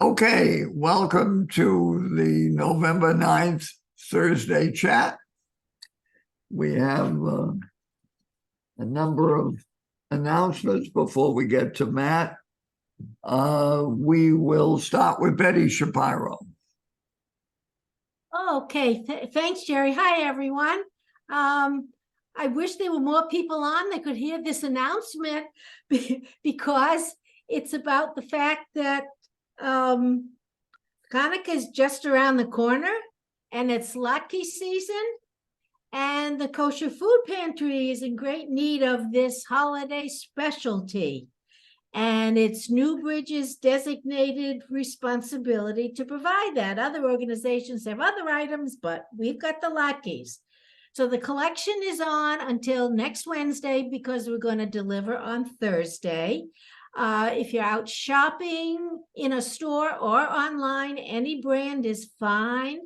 Okay, welcome to the November 9th Thursday chat. We have a number of announcements before we get to Matt. We will start with Betty Shapiro. Okay, thanks, Jerry. Hi, everyone. I wish there were more people on that could hear this announcement because it's about the fact that Hanukkah is just around the corner and it's latke season, and the Kosher Food Pantry is in great need of this holiday specialty. And it's Newbridge's designated responsibility to provide that. Other organizations have other items, but we've got the latkes. So the collection is on until next Wednesday because we're going to deliver on Thursday. If you're out shopping in a store or online, any brand is fine.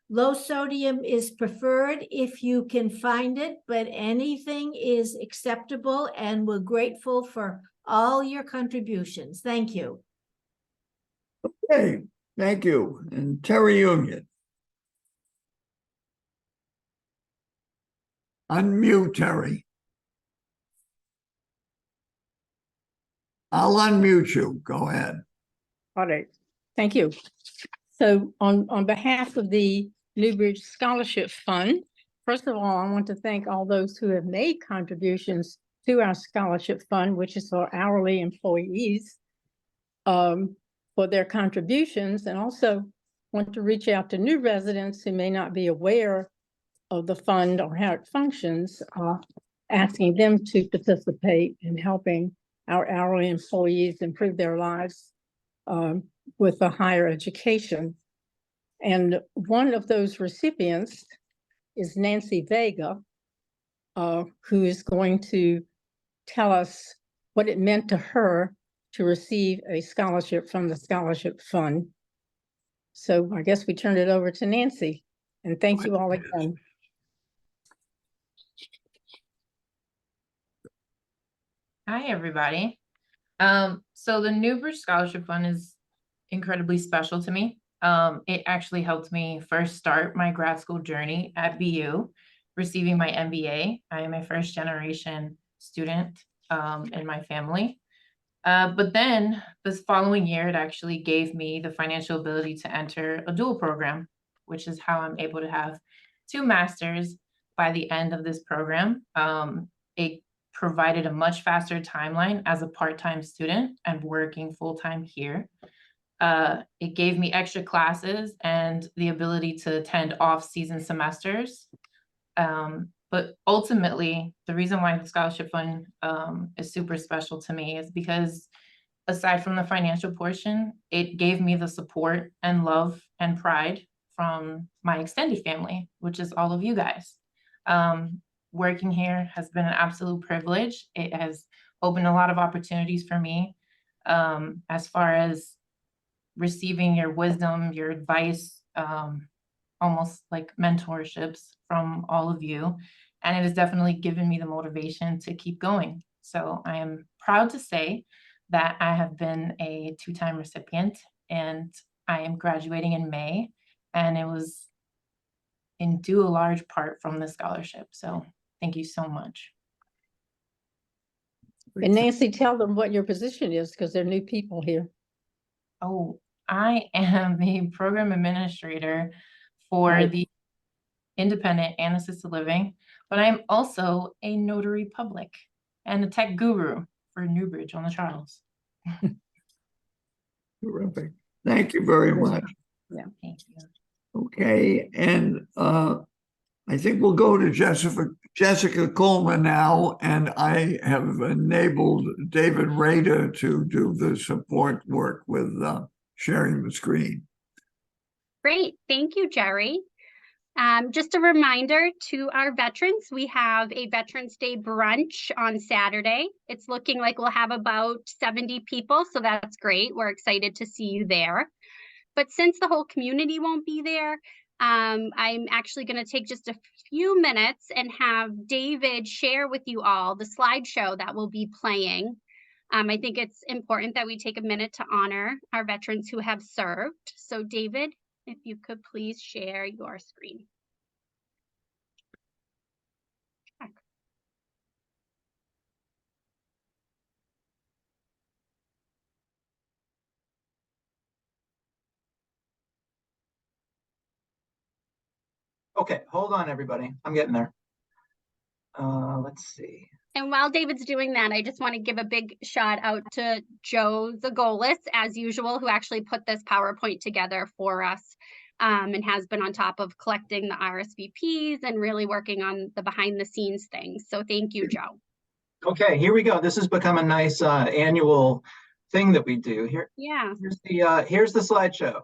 Low sodium is preferred if you can find it, but anything is acceptable, and we're grateful for all your contributions. Thank you. Okay, thank you. And Terry Union. Unmute, Terry. I'll unmute you. Go ahead. All right. Thank you. So on behalf of the Newbridge Scholarship Fund, first of all, I want to thank all those who have made contributions to our scholarship fund, which is for hourly employees, for their contributions, and also want to reach out to new residents who may not be aware of the fund or how it functions, asking them to participate in helping our hourly employees improve their lives with a higher education. And one of those recipients is Nancy Vega, who is going to tell us what it meant to her to receive a scholarship from the Scholarship Fund. So I guess we turn it over to Nancy, and thank you all again. Hi, everybody. So the Newbridge Scholarship Fund is incredibly special to me. It actually helped me first start my grad school journey at BU, receiving my MBA. I am a first generation student in my family. But then this following year, it actually gave me the financial ability to enter a dual program, which is how I'm able to have 2 masters by the end of this program. It provided a much faster timeline as a part-time student and working full-time here. It gave me extra classes and the ability to attend off-season semesters. But ultimately, the reason why the Scholarship Fund is super special to me is because aside from the financial portion, it gave me the support and love and pride from my extended family, which is all of you guys. Working here has been an absolute privilege. It has opened a lot of opportunities for me as far as receiving your wisdom, your advice, almost like mentorships from all of you. And it has definitely given me the motivation to keep going. So I am proud to say that I have been a 2-time recipient, and I am graduating in May, and it was in due a large part from the scholarship. So thank you so much. And Nancy, tell them what your position is, because they're new people here. Oh, I am the program administrator for the independent and assisted living, but I'm also a notary public and a tech guru for Newbridge on the Charles. Terrific. Thank you very much. Yeah, thank you. Okay, and I think we'll go to Jessica Coleman now, and I have enabled David Rader to do the support work with sharing the screen. Great, thank you, Jerry. Just a reminder to our veterans, we have a Veterans Day brunch on Saturday. It's looking like we'll have about 70 people, so that's great. We're excited to see you there. But since the whole community won't be there, I'm actually going to take just a few minutes and have David share with you all the slideshow that will be playing. I think it's important that we take a minute to honor our veterans who have served. So David, if you could please share your screen. Okay, hold on, everybody. I'm getting there. Let's see. And while David's doing that, I just want to give a big shout out to Joe Zagolis, as usual, who actually put this PowerPoint together for us, and has been on top of collecting the RSVPs and really working on the behind the scenes things. So thank you, Joe. Okay, here we go. This has become a nice annual thing that we do. Yeah. Here's the slideshow.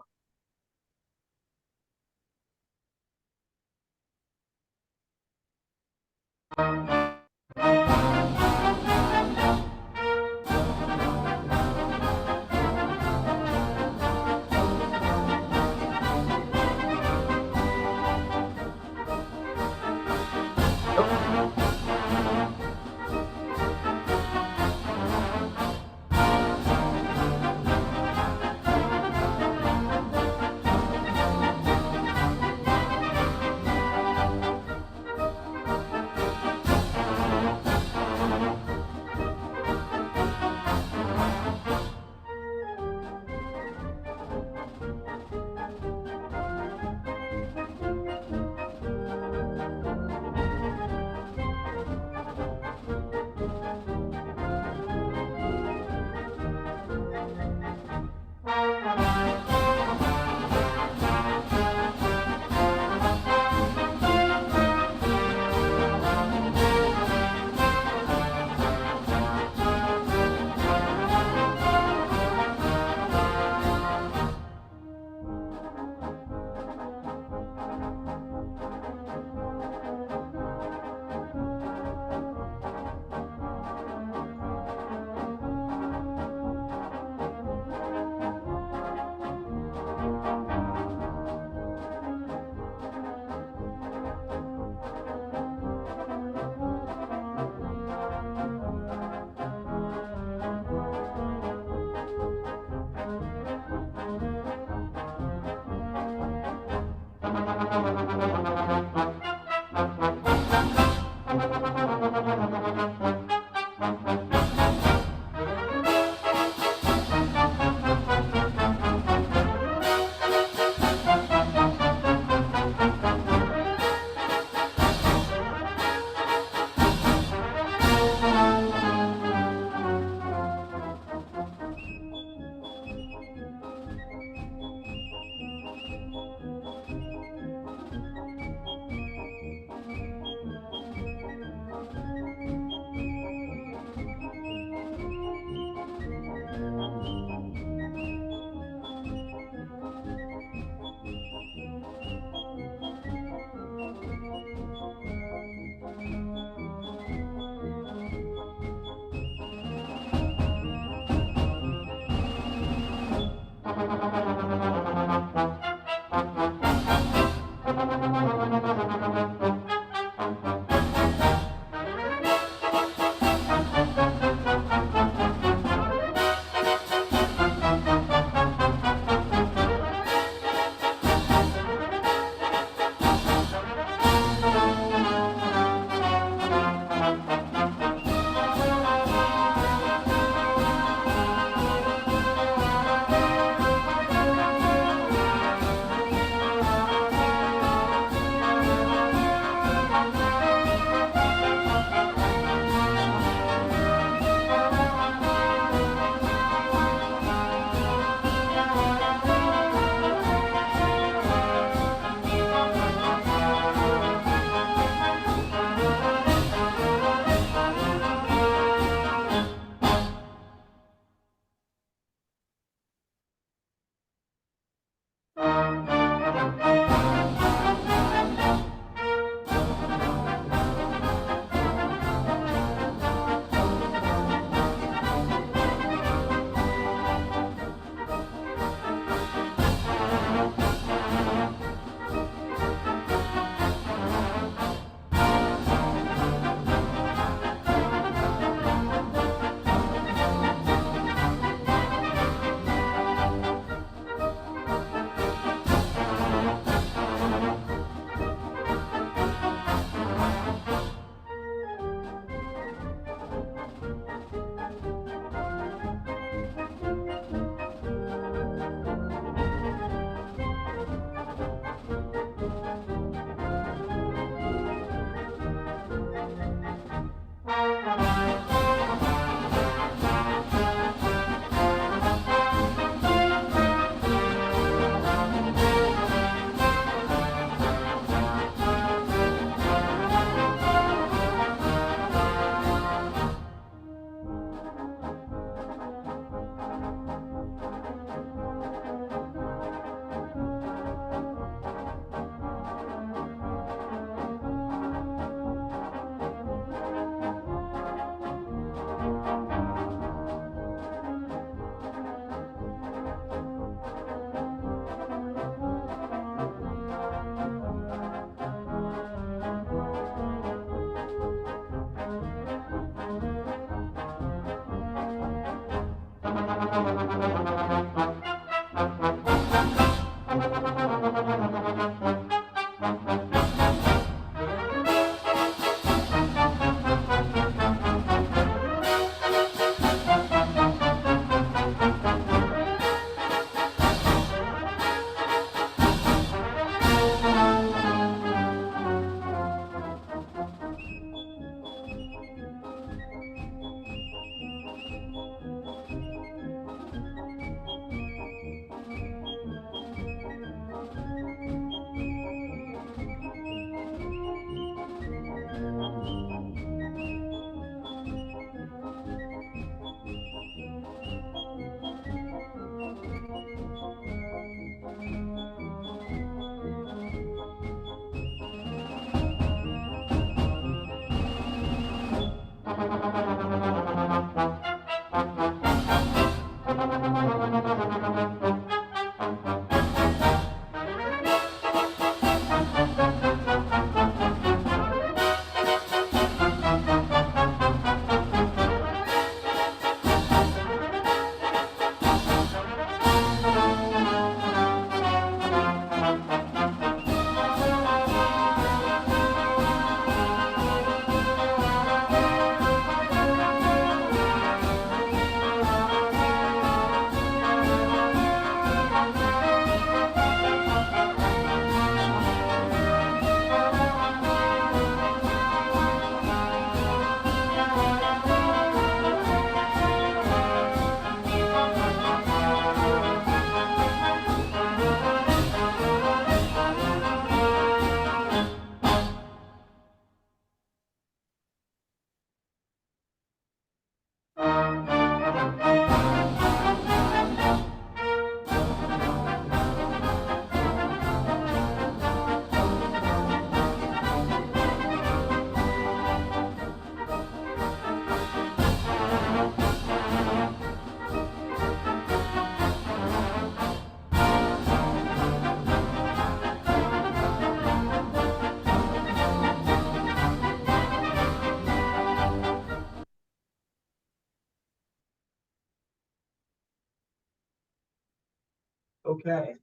Okay.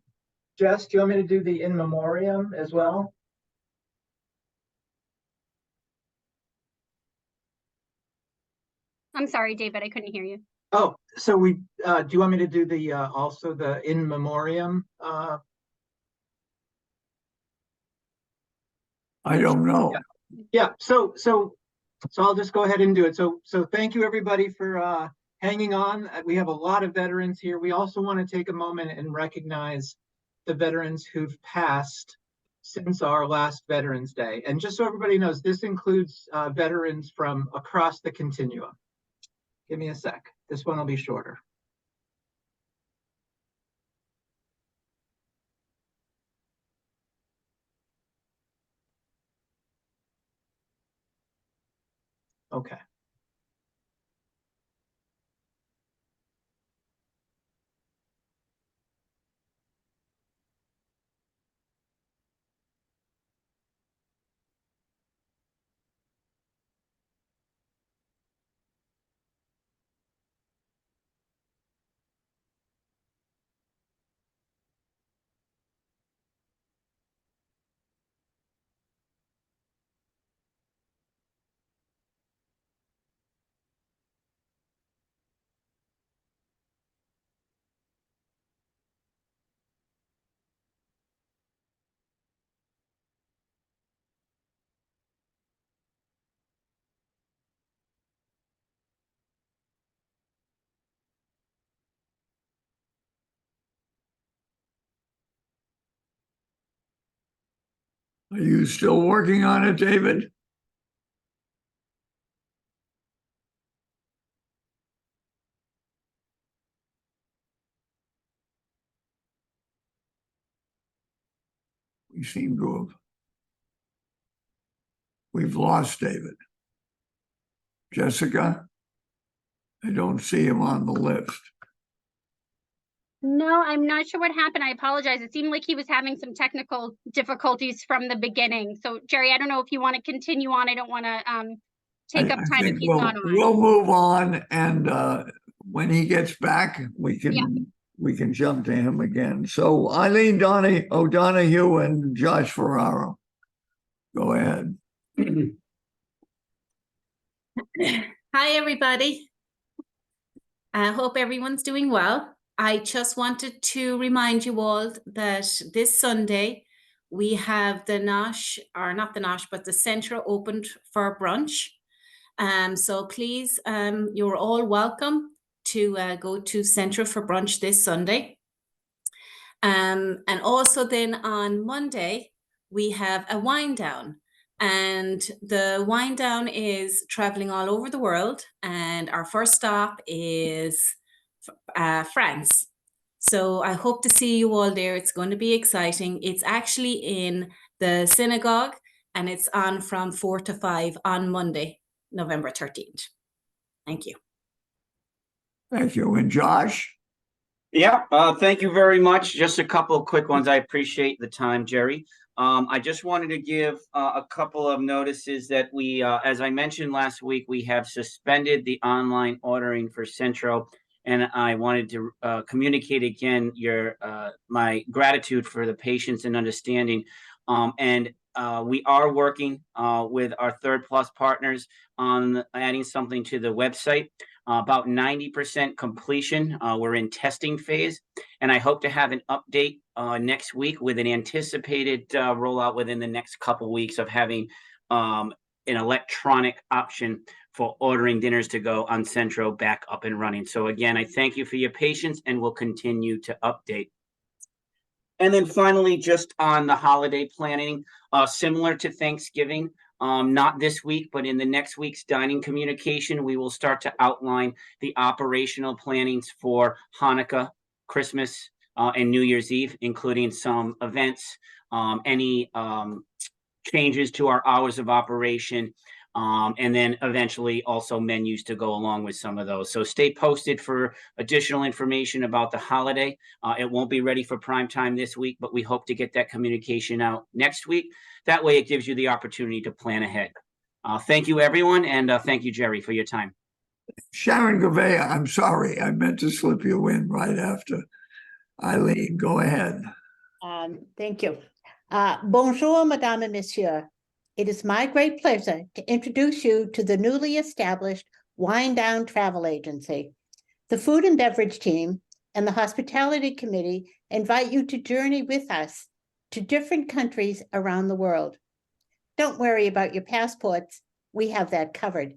Jess, do you want me to do the in memoriam as well? I'm sorry, David, I couldn't hear you. Oh, so do you want me to do the, also the in memoriam? I don't know. Yeah, so I'll just go ahead and do it. So thank you, everybody, for hanging on. We have a lot of veterans here. We also want to take a moment and recognize the veterans who've passed since our last Veterans Day. And just so everybody knows, this includes veterans from across the continuum. Give me a sec. This one will be shorter. Okay. Are you still working on it, David? We seem to have. We've lost David. Jessica? I don't see him on the list. No, I'm not sure what happened. I apologize. It seemed like he was having some technical difficulties from the beginning. So Jerry, I don't know if you want to continue on. I don't want to take up I time if think he's not on. we'll move on, and when he gets back, we can jump to him again. So Eileen O'Donoghue and Josh Ferraro. Go ahead. Hi, everybody. I hope everyone's doing well. I just wanted to remind you all that this Sunday we have the Nosh, or not the Nosh, but the Centre opened for brunch. So please, you're all welcome to go to Centre for brunch this Sunday. And also then on Monday, we have a wind down. And the wind down is traveling all over the world. And our first stop is France. So I hope to see you all there. It's going to be exciting. It's actually in the synagogue, and it's on from 4 to 5 on Monday, November 13th. Thank you. Thank you. And Josh? Yeah, thank you very much. Just a couple of quick ones. I appreciate the time, Jerry. I just wanted to give a couple of notices that we, as I mentioned last week, we have suspended the online ordering for Centro, and I wanted to communicate again my gratitude for the patience and understanding. And we are working with our Third Plus partners on adding something to the website. About 90% completion. We're in testing phase, and I hope to have an update next week with an anticipated rollout within the next couple weeks of having an electronic option for ordering dinners to go on Centro back up and running. So again, I thank you for your patience, and we'll continue to update. And then finally, just on the holiday planning, similar to Thanksgiving, not this week, but in the next week's dining communication, we will start to outline the operational plannings for Hanukkah, Christmas, and New Year's Eve, including some events, any changes to our hours of operation, and then eventually also menus to go along with some of those. So stay posted for additional information about the holiday. It won't be ready for prime time this week, but we hope to get that communication out next week. That way it gives you the opportunity to plan ahead. Thank you, everyone, and thank you, Jerry, for your time. Sharon Gouveia, I'm sorry, I meant to slip you in right after Eileen. Go ahead. Thank you. Bonjour, Madame et Monsieur. It is my great pleasure to introduce you to the newly established Wine Down Travel Agency. The food and beverage team and the hospitality committee invite you to journey with us to different countries around the world. Don't worry about your passports. We have that covered.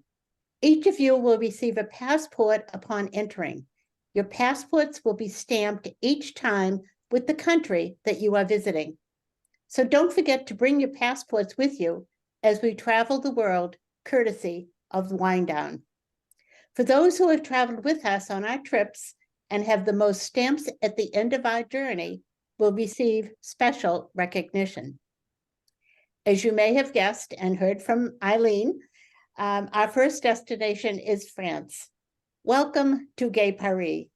Each of you will receive a passport upon entering. Your passports will be stamped each time with the country that you are visiting. So don't forget to bring your passports with you as we travel the world, courtesy of Wine Down. For those who have traveled with us on our trips and have the most stamps at the end of our journey will receive special recognition. As you may have guessed and heard from Eileen, our first destination is France. Welcome to Gay Paris.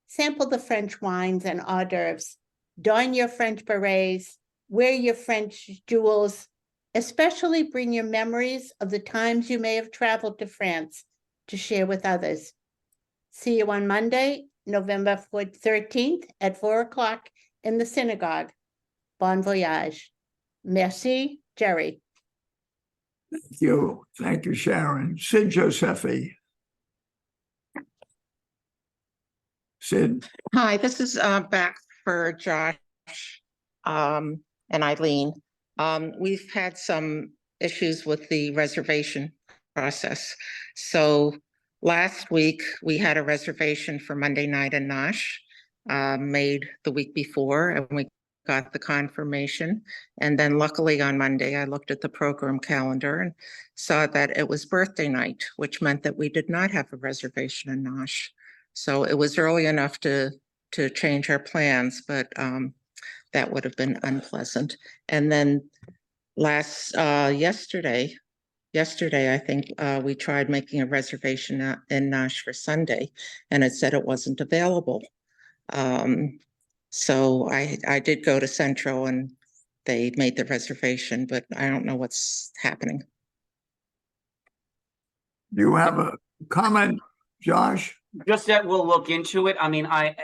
Sample the French wines and hors d'oeuvres. Don your French berets. Wear your French jewels. Especially bring your memories of the times you may have traveled to France to share with others. See you on Monday, November 13th at 4 o'clock in the synagogue. Bon voyage. Merci, Jerry. Thank you. Thank you, Sharon. Sid Josephi. Sid. Hi, this is back for Josh and Eileen. We've had some issues with the reservation process. So last week we had a reservation for Monday night in Nosh, made the week before, and we got the confirmation. And then luckily on Monday, I looked at the program calendar and saw that it was birthday night, which meant that we did not have a reservation in Nosh. So it was early enough to change our plans, but that would have been unpleasant. And then yesterday, I think we tried making a reservation in Nosh for Sunday, and it said it wasn't available. So I did go to Centro and they made the reservation, but I don't know what's happening. Do you have a comment, Josh? Just that we'll look into it. I mean, a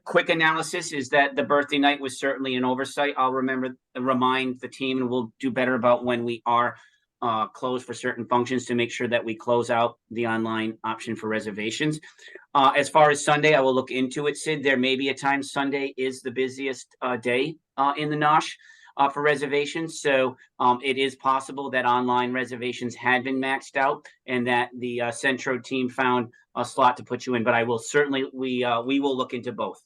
quick analysis is that the birthday night was certainly an oversight. I'll remind the team, and we'll do better about when we are closed for certain functions to make sure that we close out the online option for reservations. As far as Sunday, I will look into it, Sid. There may be a time Sunday is the busiest day in the Nosh for reservations. So it is possible that online reservations had been maxed out and that the Centro team found a slot to put you in, but I will certainly, we will look into both.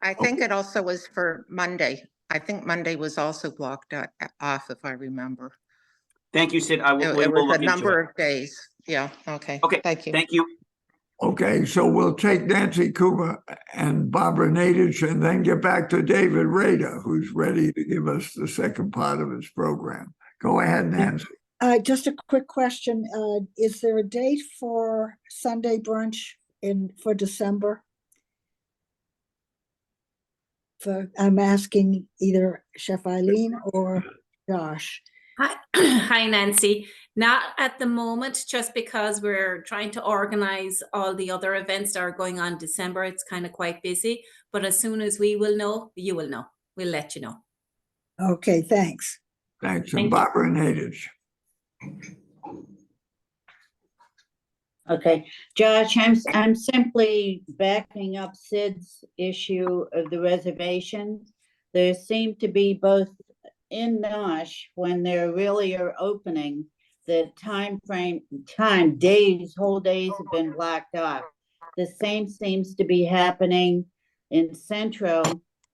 I think it also was for Monday. I think Monday was also blocked off, if I remember. Thank you, Sid. It was a number of days. Yeah, okay. Okay, thank you. Thank you. Okay, so we'll take Nancy Cooper and Barbara Nadich and then get back to David Rader, who's ready to give us the second part of his program. Go ahead, Nancy. Just a quick question. Is there a date for Sunday brunch for December? I'm asking either Chef Eileen or Josh. Hi, hi Nancy. Not at the moment, just because we're trying to organize all the other events that are going on in December. It's kind of quite busy, but as soon as we will know, you will know. We'll let you know. Okay, thanks. Thanks, Thank and you. Barbara Natives. Okay, Josh, I'm simply backing up Sid's issue of the reservation. There seem to be both in Nosh, when there really are opening, the days, whole days have been blocked off. The same seems to be happening in Centro,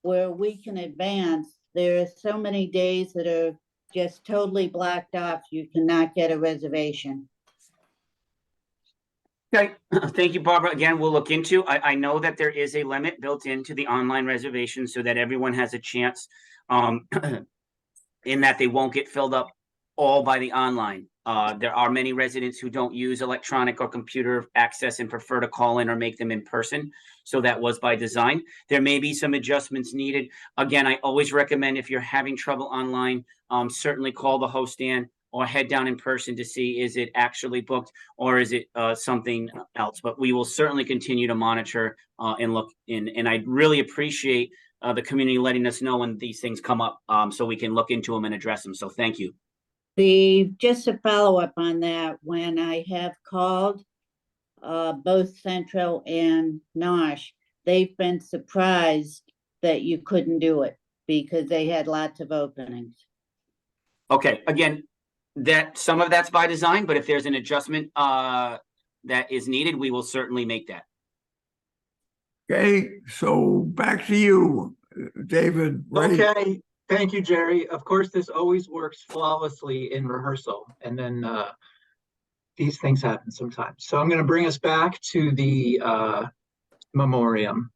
where we can advance. There are so many days that are just totally blocked off, you cannot get a reservation. Okay, thank you, Barbara. Again, we'll look into, I know that there is a limit built into the online reservation so that everyone has a chance in that they won't get filled up all by the online. There are many residents who don't use electronic or computer access and prefer to call in or make them in person. So that was by design. There may be some adjustments needed. Again, I always recommend if you're having trouble online, certainly call the host stand or head down in person to see, is it actually booked or is it something else? But we will certainly continue to monitor and look in. And I really appreciate the community letting us know when these things come up so we can look into them and address them. So thank you. Just a follow-up on that, when I have called both Central and Nosh, they've been surprised that you couldn't do it because they had lots of openings. Okay, again, that some of that's by design, but if there's an adjustment that is needed, we will certainly make that. Okay, so back to you, David. Ready? Okay, thank you, Jerry. Of course, this always works flawlessly in rehearsal, and then these things happen sometimes. So I'm going to bring us back to the memoriam.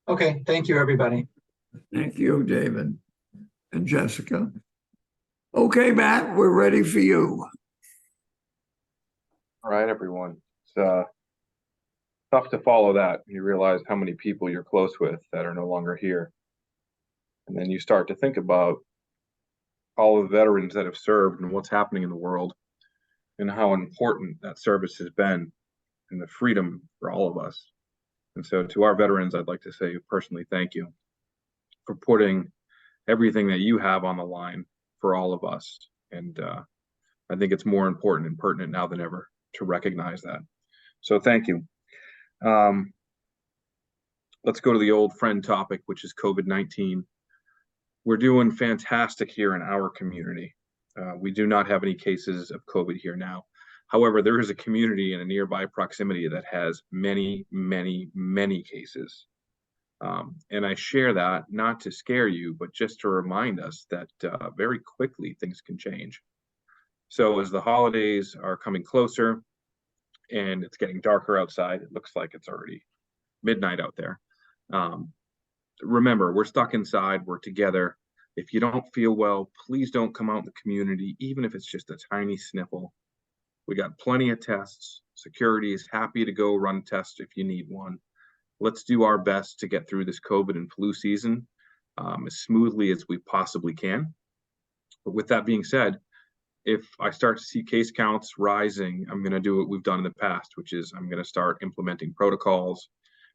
Okay, thank you, everybody. Thank you, David and Jessica. Okay, Matt, we're ready for you. All right, everyone. It's tough to follow that. You realize how many people you're close with that are no longer here. And then you start to think about all of the veterans that have served and what's happening in the world and how important that service has been and the freedom for all of us. And so to our veterans, I'd like to say personally, thank you for putting everything that you have on the line for all of us. And I think it's more important and pertinent now than ever to recognize that. So thank you. Let's go to the old friend topic, which is COVID-19. We're doing fantastic here in our community. We do not have any cases of COVID here now. However, there is a community in a nearby proximity that has many, many, many cases. And I share that not to scare you, but just to remind us that very quickly things can change. So as the holidays are coming closer and it's getting darker outside, it looks like it's already midnight out there. Remember, we're stuck inside, we're together. If you don't feel well, please don't come out in the community, even if it's just a tiny sniffle. We got plenty of tests. Security is happy to go run tests if you need one. Let's do our best to get through this COVID and flu season as smoothly as we possibly can. But with that being said, if I start to see case counts rising, I'm going to do what we've done in the past, which is I'm going to start implementing protocols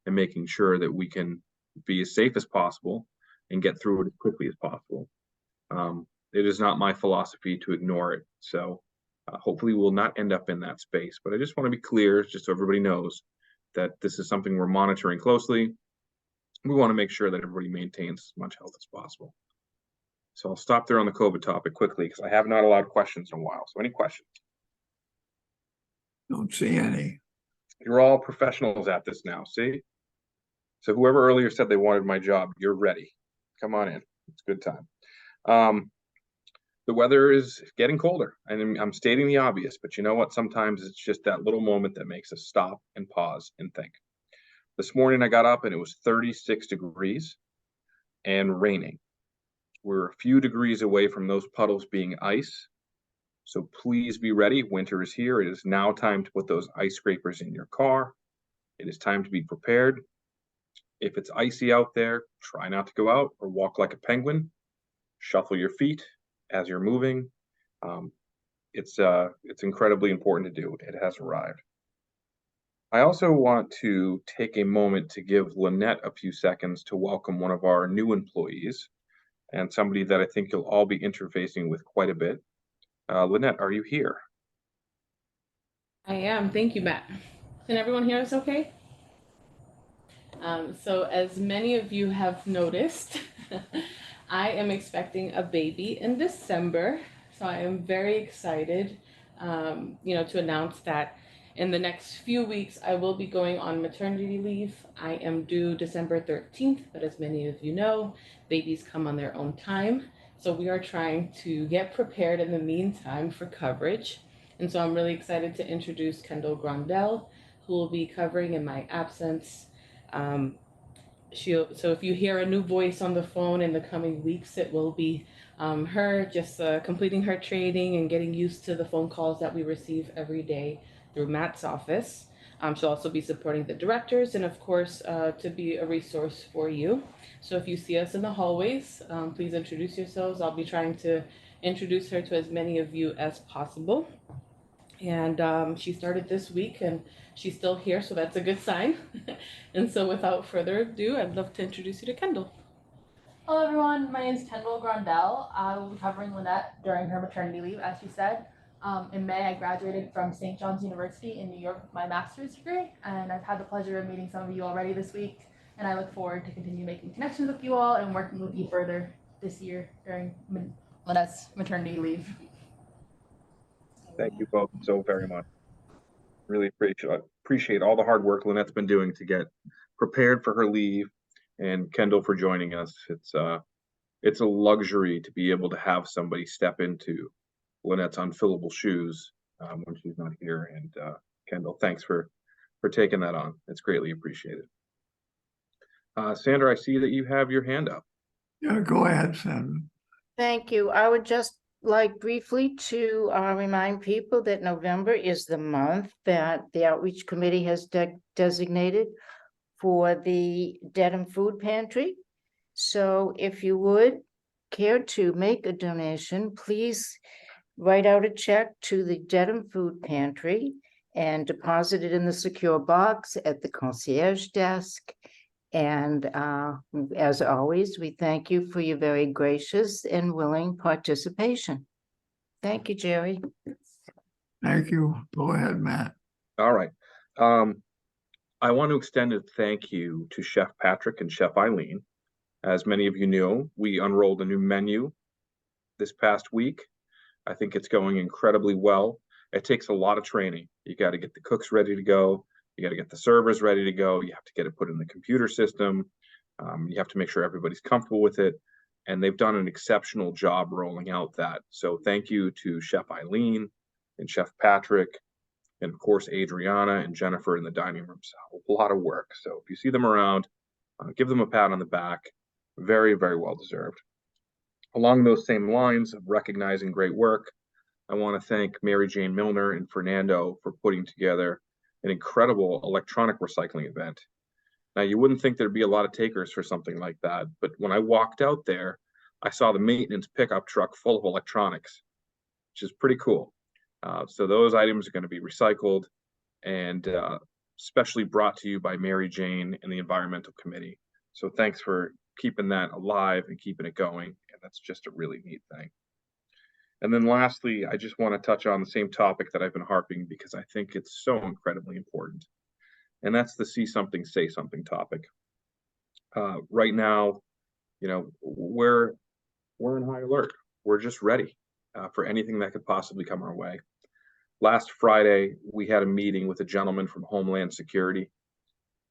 and making sure that we can be as safe as possible and get through it as quickly as possible. It is not my philosophy to ignore it. So hopefully we'll not end up in that space. But I just want to be clear, just so everybody knows, that this is something we're monitoring closely. We want to make sure that everybody maintains as much health as possible. So I'll stop there on the COVID topic quickly because I have not allowed questions in a while. So any questions? Don't see any. You're all professionals at this now, see? So whoever earlier said they wanted my job, you're ready. Come on in. It's a good time. The weather is getting colder, and I'm stating the obvious, but you know what? Sometimes it's just that little moment that makes us stop and pause and think. This morning I got up and it was 36 degrees and raining. We're a few degrees away from those puddles being ice. So please be ready. Winter is here. It is now time to put those ice scrapers in your car. It is time to be prepared. If it's icy out there, try not to go out or walk like a penguin. Shuffle your feet as you're moving. It's incredibly important to do. It has arrived. I also want to take a moment to give Lynette a few seconds to welcome one of our new employees and somebody that I think you'll all be interfacing with quite a bit. Lynette, are you here? I am. Thank you, Matt. Can everyone hear us okay? So as many of you have noticed, I am expecting a baby in December. So I am very excited, to announce that in the next few weeks, I will be going on maternity leave. I am due December 13th, but as many of you know, babies come on their own time. So we are trying to get prepared in the meantime for coverage. And so I'm really excited to introduce Kendall Grondell, who will be covering in my absence. So if you hear a new voice on the phone in the coming weeks, it will be her just completing her training and getting used to the phone calls that we receive every day through Matt's office. She'll also be supporting the directors and of course to be a resource for you. So if you see us in the hallways, please introduce yourselves. I'll be trying to introduce her to as many of you as possible. And she started this week and she's still here, so that's a good sign. And so without further ado, I'd love to introduce you to Kendall. Hello everyone, my name is Kendall Grondell. I will be covering Lynette during her maternity leave, as she said. In May, I graduated from St. John's University in New York with my master's degree, and I've had the pleasure of meeting some of you already this week, and I look forward to continue making connections with you all and working with you further this year during Lynette's maternity leave. Thank you both so very much. Really appreciate all the hard work Lynette's been doing to get prepared for her leave, and Kendall for joining us. It's a luxury to be able to have somebody step into Lynette's unfillable shoes when she's not here. And Kendall, thanks for taking that on. It's greatly appreciated. Sandra, I see that you have your hand up. Yeah, go ahead, Sandra. Thank you. I would just like briefly to remind people that November is the month that the Outreach Committee has designated for the Dedham Food Pantry. So if you would care to make a donation, please write out a check to the Dedham Food Pantry and deposit it in the secure box at the concierge desk. And as always, we thank you for your very gracious and willing participation. Thank you, Jerry. Thank you. Go ahead, Matt. All right. I want to extend a thank you to Chef Patrick and Chef Eileen. As many of you know, we unrolled a new menu this past week. I think it's going incredibly well. It takes a lot of training. You got to get the cooks ready to go. You got to get the servers ready to go. You have to get it put in the computer system. You have to make sure everybody's comfortable with it. and they've done an exceptional job rolling out that. So thank you to Chef Eileen and Chef Patrick, and of course, Adriana and Jennifer in the dining room. So a lot of work. So if you see them around, give them a pat on the back. Very, very well deserved. Along those same lines of recognizing great work, I want to thank Mary Jane Milner and Fernando for putting together an incredible electronic recycling event. Now, you wouldn't think there'd be a lot of takers for something like that, but when I walked out there, I saw the maintenance pickup truck full of electronics, which is pretty cool. So those items are going to be recycled and specially brought to you by Mary Jane and the Environmental Committee. So thanks for keeping that alive and keeping it going. And that's just a really neat thing. And then lastly, I just want to touch on the same topic that I've been harping because I think it's so incredibly important. And that's the see something, say something topic. Right now, you know, we're in high alert. We're just ready for anything that could possibly come our way. Last Friday, we had a meeting with a gentleman from Homeland Security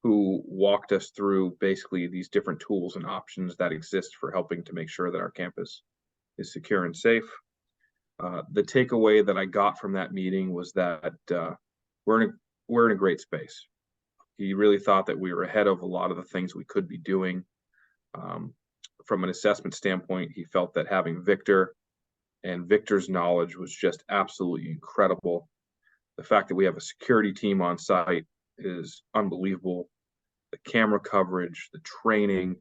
who walked us through basically these different tools and options that exist for helping to make sure that our campus is secure and safe. The takeaway that I got from that meeting was that we're in a great space. He really thought that we were ahead of a lot of the things we could be doing. From an assessment standpoint, he felt that having Victor and Victor's knowledge was just absolutely incredible. The fact that we have a security team on site is unbelievable. The camera coverage, the training.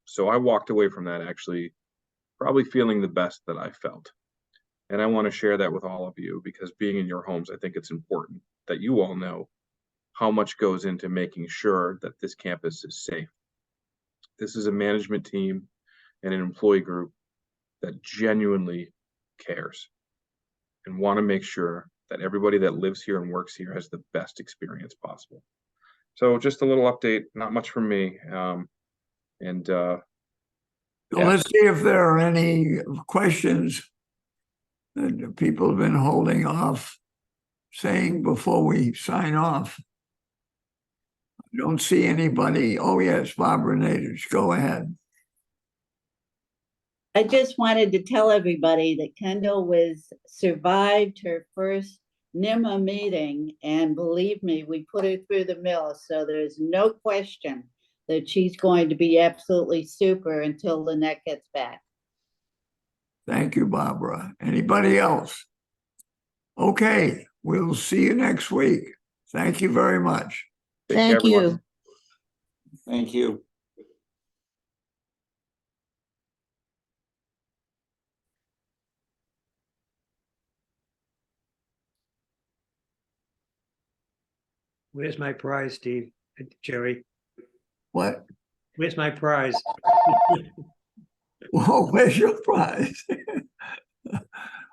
So I walked away from that actually probably feeling the best that I felt. And I want to share that with all of you because being in your homes, I think it's important that you all know how much goes into making sure that this campus is safe. This is a management team and an employee group that genuinely cares and want to make sure that everybody that lives here and works here has the best experience possible. So just a little update, not much from me. Let's see if there are any questions that people have been holding off saying before we sign off. I don't see anybody. Oh, yes, Barbara Nadish, go ahead. I just wanted to tell everybody that Kendall survived her first NIMA meeting, and believe me, we put her through the mill, so there's no question that she's going to be absolutely super until Lynette gets back. Thank you, Barbara. Anybody else? Okay, we'll see you next week. Thank you very much. Thank you. Thank you. Where's my prize, Steve? Jerry? What? Where's my prize? Whoa, where's your prize?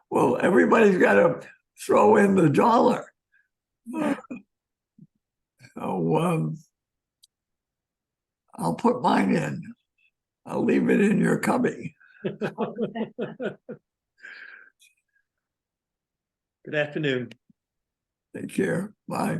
Well, everybody's got to throw in the dollar. I'll put mine in. I'll leave it in your cubby. Good afternoon. Take care. Bye.